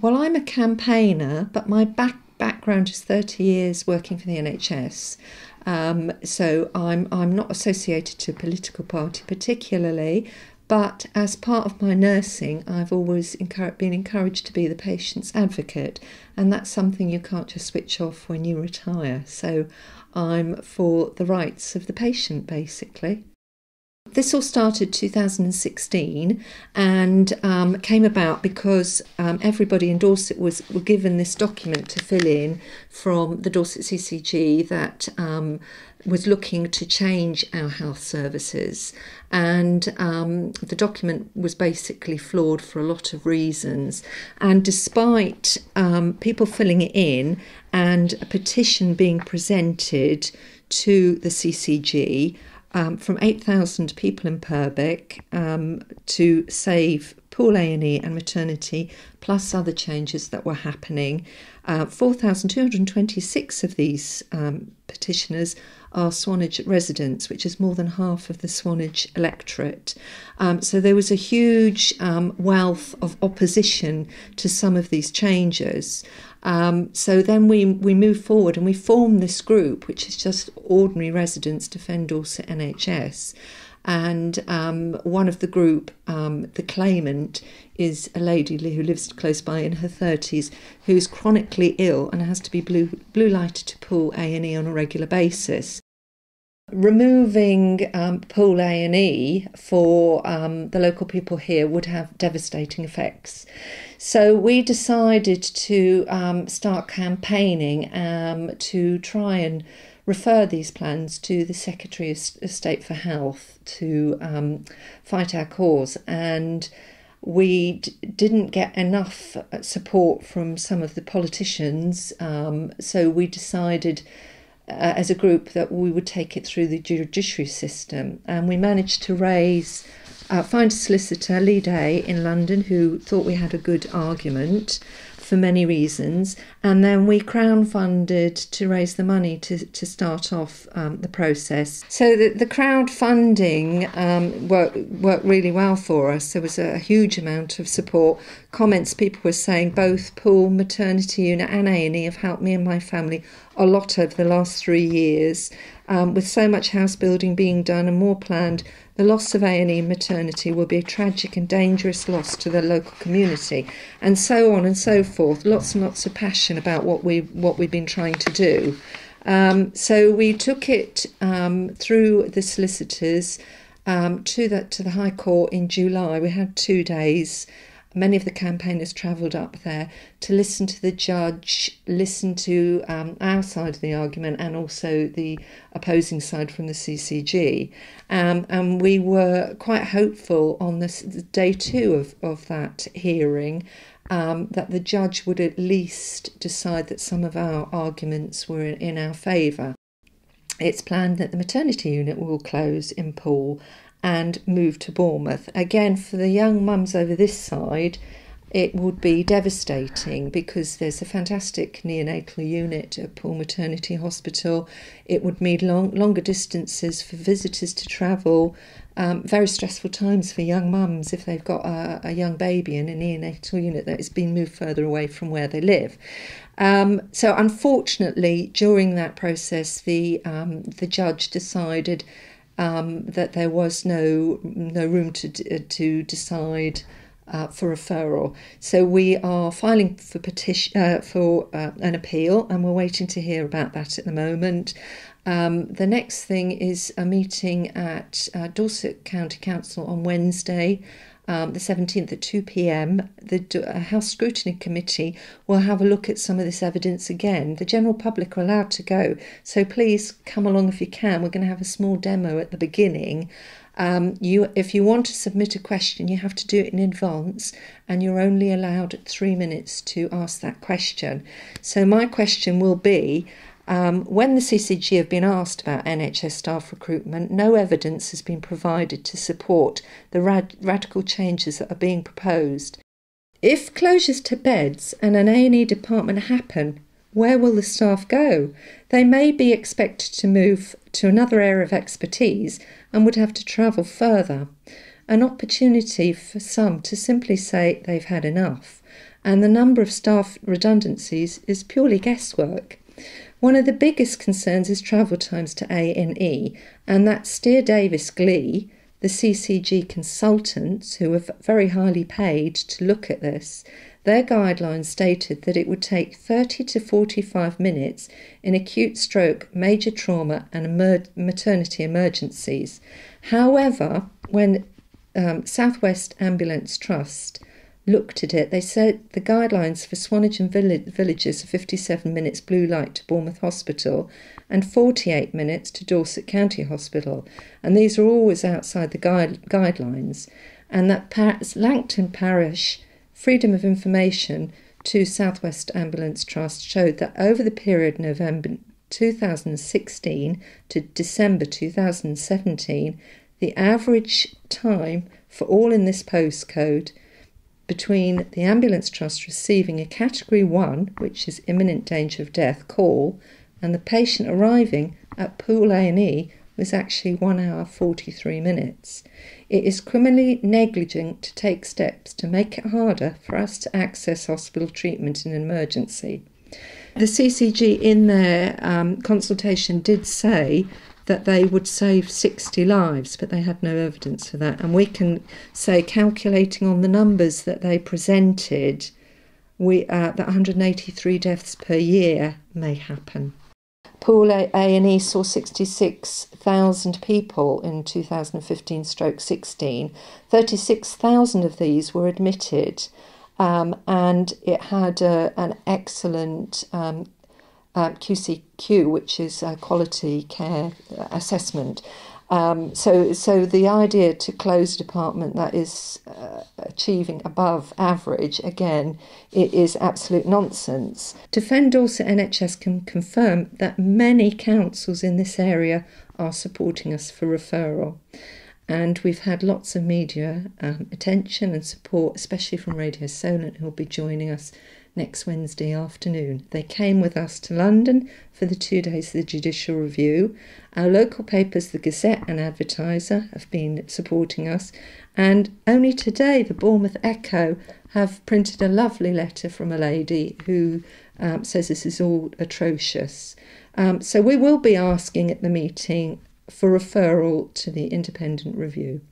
Well, I'm a campaigner, but my background is 30 years working for the NHS. So I'm not associated to a political party particularly, but as part of my nursing, I've always been encouraged to be the patient's advocate, and that's something you can't just switch off when you retire. So I'm for the rights of the patient, basically. This all started 2016 and came about because everybody in Dorset were given this document to fill in from the Dorset CCG that was looking to change our health services. And the document was basically flawed for a lot of reasons. And despite people filling it in and a petition being presented to the CCG, from 8,000 people in Purbeck to save pool A&E and maternity, plus other changes that were happening. 4,226 of these petitioners are Swanage residents, which is more than half of the Swanage electorate. So there was a huge wealth of opposition to some of these changes. So then we moved forward and we formed this group, which is just ordinary residents defend Dorset NHS. And one of the group, the claimant, is a lady who lives close by in her 30s, who's chronically ill and has to be blue lighted to pool A&E on a regular basis. Removing pool A&E for the local people here would have devastating effects. So we decided to start campaigning to try and refer these plans to the Secretary of State for Health to fight our cause. And we didn't get enough support from some of the politicians, so we decided as a group that we would take it through the judiciary system. And we managed to find a solicitor, Lead A, in London, who thought we had a good argument for many reasons, and then we crowdfunded to raise the money to start off the process. So the crowdfunding worked really well for us. There was a huge amount of support. Comments people were saying both pool, maternity unit and A&E have helped me and my family a lot over the last 3 years. With so much house building being done and more planned, the loss of A&E and maternity will be a tragic and dangerous loss to the local community, and so on and so forth. Lots and lots of passion about what we've been trying to do. So we took it through the solicitors to the High Court in July. We had 2 days. Many of the campaigners travelled up there to listen to the judge, listen to our side of the argument and also the opposing side from the CCG. And we were quite hopeful on the day 2 of that hearing that the judge would at least decide that some of our arguments were in our favour. It's planned that the maternity unit will close in Poole and move to Bournemouth. Again, for the young mums over this side, it would be devastating because there's a fantastic neonatal unit at Poole Maternity Hospital. It would mean longer distances for visitors to travel, very stressful times for young mums if they've got a young baby in a neonatal unit that has been moved further away from where they live. So unfortunately, during that process, the judge decided that there was no room to decide for referral. So we are filing for an appeal, and we're waiting to hear about that at the moment. The next thing is a meeting at Dorset County Council on Wednesday, the 17th at 2 p.m. The House Scrutiny Committee will have a look at some of this evidence again. The general public are allowed to go, so please come along if you can. We're going to have a small demo at the beginning. If you want to submit a question, you have to do it in advance, and you're only allowed 3 minutes to ask that question. So my question will be, when the CCG have been asked about NHS staff recruitment, no evidence has been provided to support the radical changes that are being proposed. If closures to beds and an A&E department happen, where will the staff go? They may be expected to move to another area of expertise and would have to travel further. An opportunity for some to simply say they've had enough. and the number of staff redundancies is purely guesswork. One of the biggest concerns is travel times to A&E, and that Steer Davis Glee, the CCG consultants who are very highly paid to look at this, their guidelines stated that it would take 30 to 45 minutes in acute stroke, major trauma and maternity emergencies. However, when South West Ambulance Trust looked at it, they said the guidelines for Swanage and Villages are 57 minutes blue light to Bournemouth Hospital and 48 minutes to Dorset County Hospital, and these are always outside the guidelines, and that Langton Parish Freedom of Information to South West Ambulance Trust showed that over the period November 2016 to December 2017, the average time for all in this postcode between the Ambulance Trust receiving a Category 1, which is imminent danger of death, call, and the patient arriving at Poole A&E was actually 1 hour 43 minutes. It is criminally negligent to take steps to make it harder for us to access hospital treatment in an emergency. The CCG in their consultation did say that they would save 60 lives, but they had no evidence for that. And we can say, calculating on the numbers that they presented, that 183 deaths per year may happen. Poole A&E saw 66,000 people in 2015/16. 36,000 of these were admitted, and it had an excellent QCQ, which is quality care assessment. So the idea to close a department that is achieving above average, again, it is absolute nonsense. Defend Dorset NHS can confirm that many councils in this area are supporting us for referral. And we've had lots of media attention and support, especially from Radio Solent, who will be joining us next Wednesday afternoon. They came with us to London for the 2 days of the judicial review. Our local papers, the Gazette and Advertiser, have been supporting us, and only today the Bournemouth Echo have printed a lovely letter from a lady who says this is all atrocious. So we will be asking at the meeting for referral to the independent review.